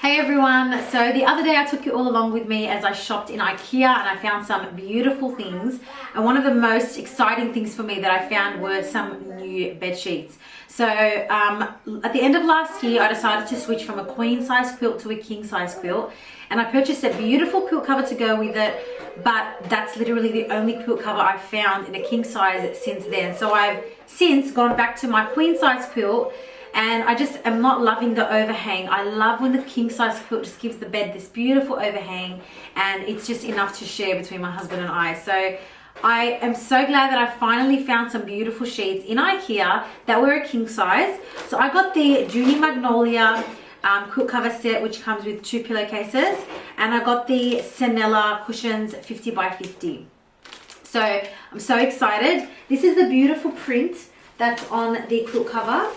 Hey everyone, so the other day I took you all along with me as I shopped in IKEA and I found some beautiful things, and one of the most exciting things for me that I found were some new bed sheets. So at the end of last year I decided to switch from a queen size quilt to a king size quilt, and I purchased a beautiful quilt cover to go with it, but that's literally the only quilt cover I've found in a king size since then. So I've since gone back to my queen size quilt, and I just am not loving the overhang. I love when the king size quilt just gives the bed this beautiful overhang, and it's just enough to share between my husband and I. So I am so glad that I finally found some beautiful sheets in IKEA that were a king size. So I got the Junie Magnolia quilt cover set, which comes with 2 pillowcases, and I got the Senella cushions 50 by 50. So I'm so excited. This is the beautiful print that's on the quilt cover.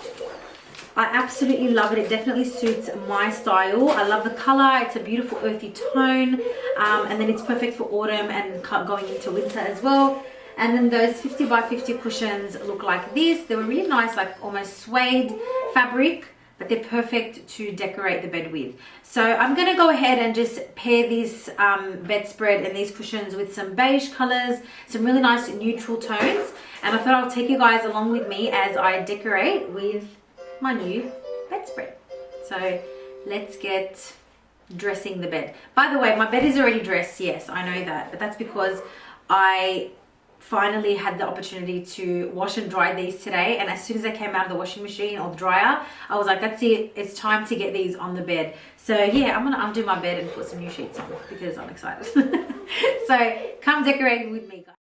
I absolutely love it. It definitely suits my style. I love the color. It's a beautiful earthy tone, and then it's perfect for autumn and going into winter as well. And then those 50 by 50 cushions look like this. They were really nice, like almost suede fabric, but they're perfect to decorate the bed with. So I'm going to go ahead and just pair this bedspread and these cushions with some beige colors, some really nice neutral tones, and I thought I'll take you guys along with me as I decorate with my new bedspread. So let's get dressing the bed. By the way, my bed is already dressed. Yes, I know that, but that's because I finally had the opportunity to wash and dry these today, and as soon as they came out of the washing machine or the dryer, I was like, that's it, it's time to get these on the bed. So yeah, I'm gonna undo my bed and put some new sheets on because I'm excited. So come decorate with me, guys.